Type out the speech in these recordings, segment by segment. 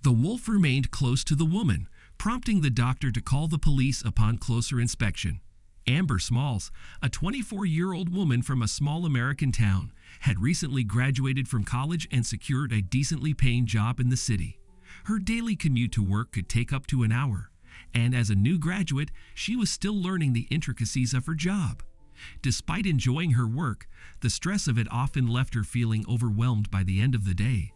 The wolf remained close to the woman, prompting the doctor to call the police upon closer inspection. Amber Smalls, a 24-year-old woman from a small American town, had recently graduated from college and secured a decently paying job in the city. Her daily commute to work could take up to an hour, and as a new graduate, she was still learning the intricacies of her job. Despite enjoying her work, the stress of it often left her feeling overwhelmed by the end of the day.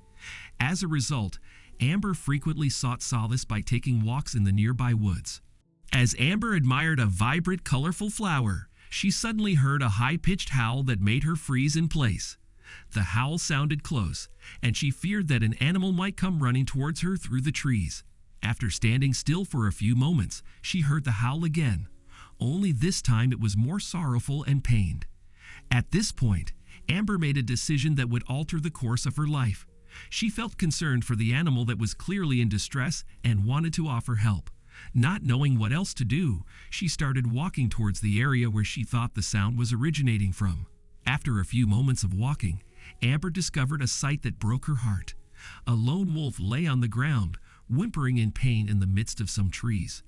As a result, Amber frequently sought solace by taking walks in the nearby woods. As Amber admired a vibrant, colorful flower, she suddenly heard a high-pitched howl that made her freeze in place. The howl sounded close, and she feared that an animal might come running towards her through the trees. After standing still for a few moments, she heard the howl again, only this time it was more sorrowful and pained. At this point, Amber made a decision that would alter the course of her life. She felt concerned for the animal that was clearly in distress and wanted to offer help. Not knowing what else to do, she started walking towards the area where she thought the sound was originating from. After a few moments of walking, Amber discovered a sight that broke her heart. A lone wolf lay on the ground, whimpering in pain in the midst of some trees.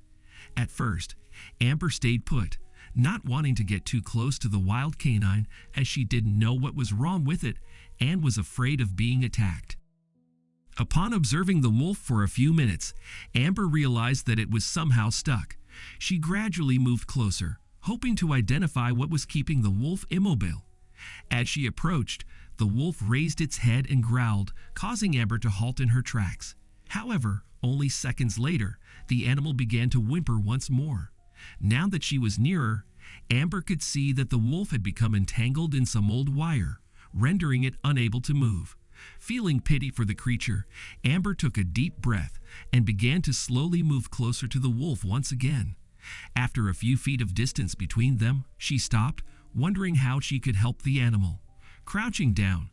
At first, Amber stayed put, not wanting to get too close to the wild canine as she didn't know what was wrong with it and was afraid of being attacked. Upon observing the wolf for a few minutes, Amber realized that it was somehow stuck. She gradually moved closer, hoping to identify what was keeping the wolf immobile. As she approached, the wolf raised its head and growled, causing Amber to halt in her tracks. However, only seconds later, the animal began to whimper once more. Now that she was nearer, Amber could see that the wolf had become entangled in some old wire, rendering it unable to move. Feeling pity for the creature, Amber took a deep breath and began to slowly move closer to the wolf once again. After a few feet of distance between them, she stopped, wondering how she could help the animal. Crouching down,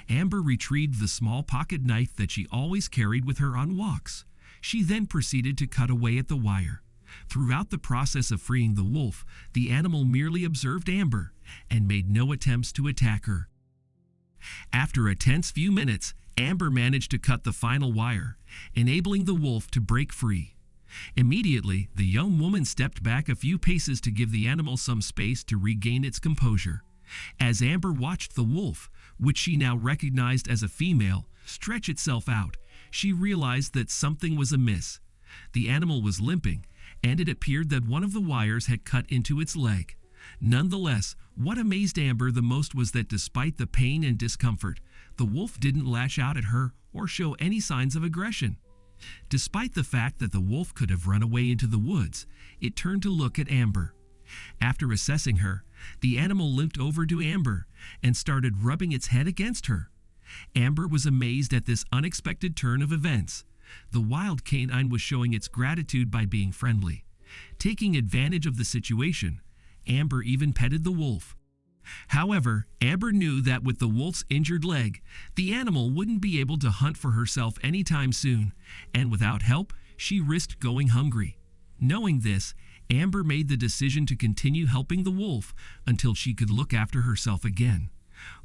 Amber retrieved the small pocket knife that she always carried with her on walks. She then proceeded to cut away at the wire. Throughout the process of freeing the wolf, the animal merely observed Amber and made no attempts to attack her. After a tense few minutes, Amber managed to cut the final wire, enabling the wolf to break free. Immediately, the young woman stepped back a few paces to give the animal some space to regain its composure. As Amber watched the wolf, which she now recognized as a female, stretch itself out, she realized that something was amiss. The animal was limping, and it appeared that one of the wires had cut into its leg. Nonetheless, what amazed Amber the most was that despite the pain and discomfort, the wolf didn't lash out at her or show any signs of aggression. Despite the fact that the wolf could have run away into the woods, it turned to look at Amber. After assessing her, the animal limped over to Amber and started rubbing its head against her. Amber was amazed at this unexpected turn of events. The wild canine was showing its gratitude by being friendly. Taking advantage of the situation, Amber even petted the wolf. However, Amber knew that with the wolf's injured leg, the animal wouldn't be able to hunt for herself anytime soon, and without help, she risked going hungry. Knowing this, Amber made the decision to continue helping the wolf until she could look after herself again.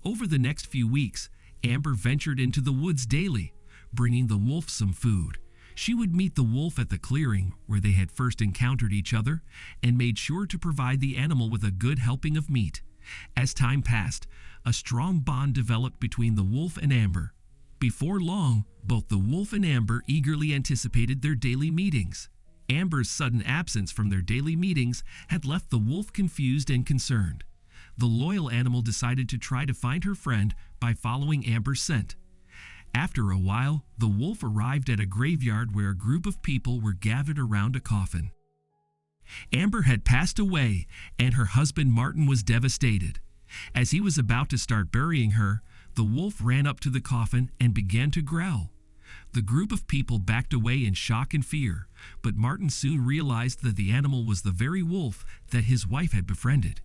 Over the next few weeks, Amber ventured into the woods daily, bringing the wolf some food. She would meet the wolf at the clearing where they had first encountered each other and made sure to provide the animal with a good helping of meat. As time passed, a strong bond developed between the wolf and Amber. Before long, both the wolf and Amber eagerly anticipated their daily meetings. Amber's sudden absence from their daily meetings had left the wolf confused and concerned. The loyal animal decided to try to find her friend by following Amber's scent. After a while, the wolf arrived at a graveyard where a group of people were gathered around a coffin. Amber had passed away, and her husband Martin was devastated. As he was about to start burying her, the wolf ran up to the coffin and began to growl. The group of people backed away in shock and fear, but Martin soon realized that the animal was the very wolf that his wife had befriended.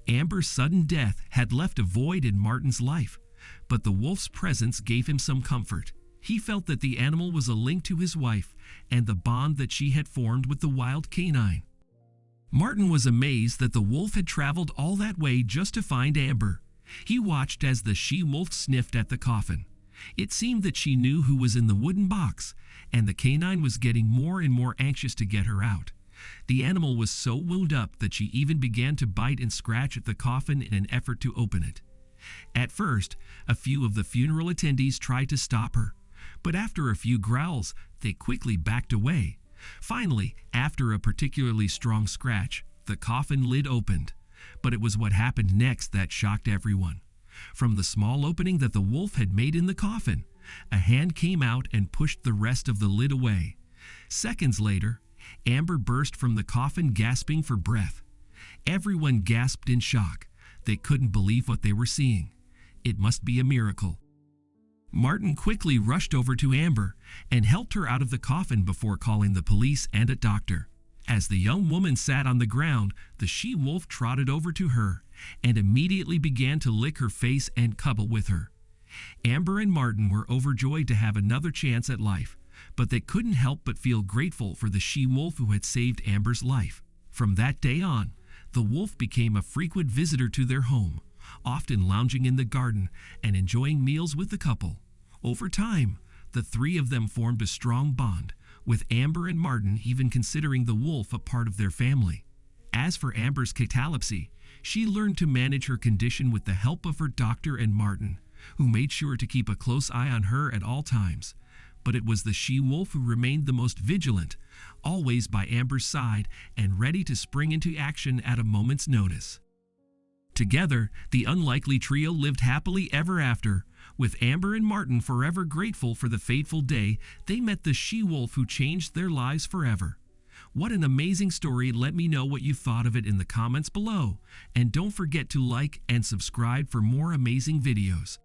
Amber's sudden death had left a void in Martin's life, but the wolf's presence gave him some comfort. He felt that the animal was a link to his wife and the bond that she had formed with the wild canine. Martin was amazed that the wolf had traveled all that way just to find Amber. He watched as the she-wolf sniffed at the coffin. It seemed that she knew who was in the wooden box, and the canine was getting more and more anxious to get her out. The animal was so wound up that she even began to bite and scratch at the coffin in an effort to open it. At first, a few of the funeral attendees tried to stop her, but after a few growls, they quickly backed away. Finally, after a particularly strong scratch, the coffin lid opened. But it was what happened next that shocked everyone. From the small opening that the wolf had made in the coffin, a hand came out and pushed the rest of the lid away. Seconds later, Amber burst from the coffin gasping for breath. Everyone gasped in shock. They couldn't believe what they were seeing. It must be a miracle. Martin quickly rushed over to Amber and helped her out of the coffin before calling the police and a doctor. As the young woman sat on the ground, the she-wolf trotted over to her and immediately began to lick her face and cuddle with her. Amber and Martin were overjoyed to have another chance at life, but they couldn't help but feel grateful for the she-wolf who had saved Amber's life. From that day on, the wolf became a frequent visitor to their home, often lounging in the garden and enjoying meals with the couple. Over time, the three of them formed a strong bond, with Amber and Martin even considering the wolf a part of their family. As for Amber's catalepsy, she learned to manage her condition with the help of her doctor and Martin, who made sure to keep a close eye on her at all times. But it was the she-wolf who remained the most vigilant, always by Amber's side and ready to spring into action at a moment's notice. Together, the unlikely trio lived happily ever after, with Amber and Martin forever grateful for the fateful day they met the she-wolf who changed their lives forever. What an amazing story. Let me know what you thought of it in the comments below. And don't forget to like and subscribe for more amazing videos.